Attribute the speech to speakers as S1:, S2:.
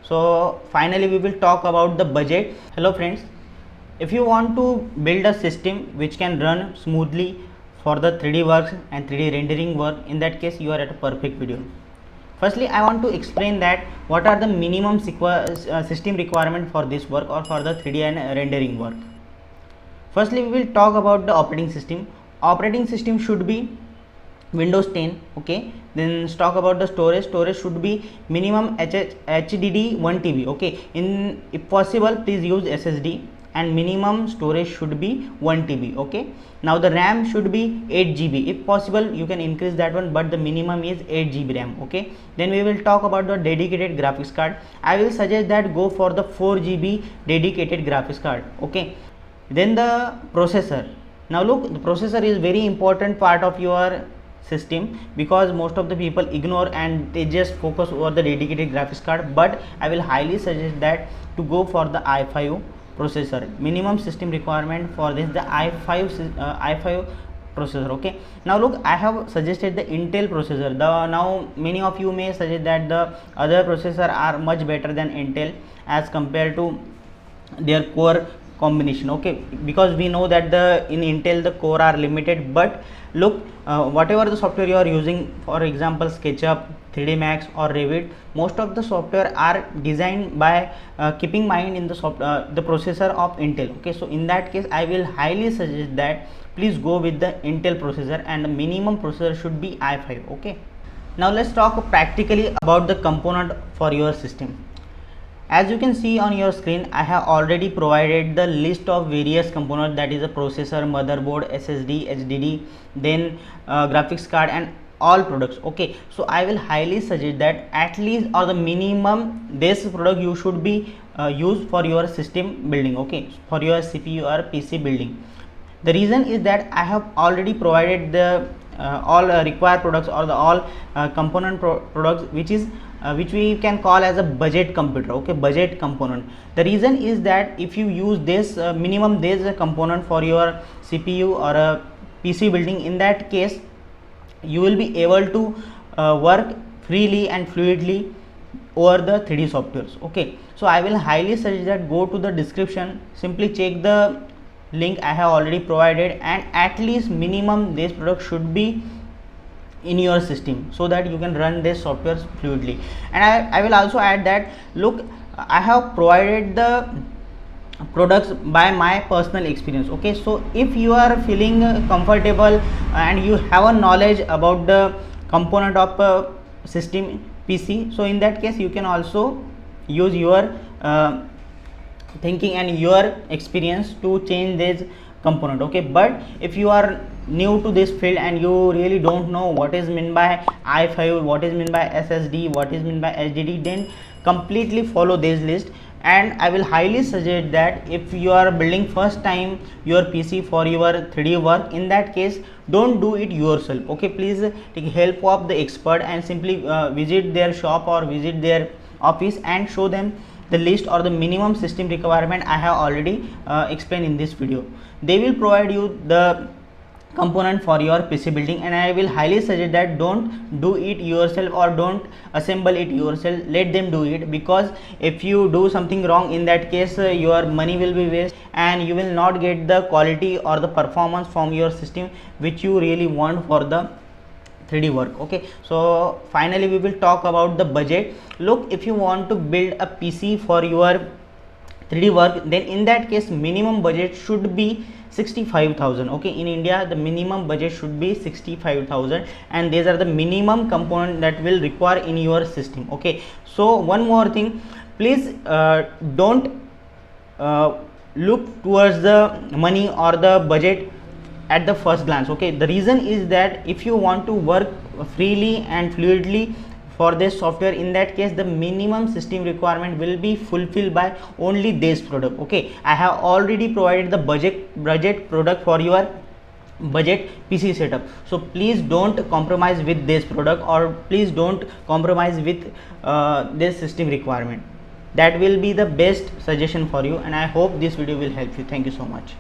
S1: So finally we will talk about the budget. Hello friends, if you want to build a system which can run smoothly for the 3D works and 3D rendering work, in that case you are at a perfect video. Firstly, I want to explain that what are the minimum system requirement for this work or for the 3D and rendering work. Firstly, we will talk about the operating system. Operating system should be Windows 10. Okay, then let's talk about the storage should be minimum HDD 1 TB. Okay, in if possible please use SSD, and minimum storage should be 1 TB. Okay, now the RAM should be 8 GB. If possible you can increase that one, but the minimum is 8 GB RAM. Okay, then we will talk about the dedicated graphics card. I will suggest that go for the 4 GB dedicated graphics card. Okay, then the processor. Now look, the processor is very important part of your system, because most of the people ignore and they just focus over the dedicated graphics card, but I will highly suggest that to go for the i5 processor. Minimum system requirement for this the i5 processor. Okay, now look, I have suggested the Intel processor. Now many of you may suggest that the other processor are much better than Intel as compared to their core combination. Okay, because we know that in Intel the core are limited, but look, whatever the software you are using, for example SketchUp, 3D Max or Revit, most of the software are designed by keeping mind in the processor of Intel. Okay, so in that case I will highly suggest that please go with the Intel processor, and the minimum processor should be i5. Okay, now let's talk practically about the component for your system. As you can see on your screen, I have already provided the list of various components, that is a processor, motherboard, SSD, HDD, then graphics card and all products. Okay, so I will highly suggest that at least or the minimum this product you should be used for your system building. Okay, for your CPU or PC building. The reason is that I have already provided the all required products or the all component products which we can call as a budget computer. Okay, budget component. The reason is that if you use this minimum this component for your CPU or a PC building, in that case you will be able to work freely and fluidly over the 3D softwares. Okay, so I will highly suggest that go to the description, simply check the link I have already provided, and at least minimum this product should be in your system so that you can run this software fluidly. And I will also add that look, I have provided the products by my personal experience. Okay, so if you are feeling comfortable and you have a knowledge about the component of system PC, so in that case you can also use your thinking and your experience to change this component. Okay, but if you are new to this field and you really don't know what is meant by i5, what is meant by SSD, what is meant by HDD, then completely follow this list. And I will highly suggest that if you are building first time your PC for your 3D work, in that case don't do it yourself. Okay, please take help of the expert and simply visit their shop or visit their office and show them the list or the minimum system requirement I have already explained in this video. They will provide you the component for your PC building, and I will highly suggest that don't do it yourself or don't assemble it yourself. Let them do it, because if you do something wrong, in that case your money will be waste and you will not get the quality or the performance from your system which you really want for the 3D work. Okay, so finally we will talk about the budget. Look, if you want to build a PC for your 3D work, then in that case minimum budget should be 65,000. Okay, in India the minimum budget should be 65,000, and these are the minimum component that will require in your system. Okay, so one more thing, please don't look towards the money or the budget at the first glance. Okay, the reason is that if you want to work freely and fluidly for this software, in that case the minimum system requirement will be fulfilled by only this product. Okay, I have already provided the budget product for your budget PC setup, so please don't compromise with this product, or please don't compromise with this system requirement. That will be the best suggestion for you, and I hope this video will help you. Thank you so much.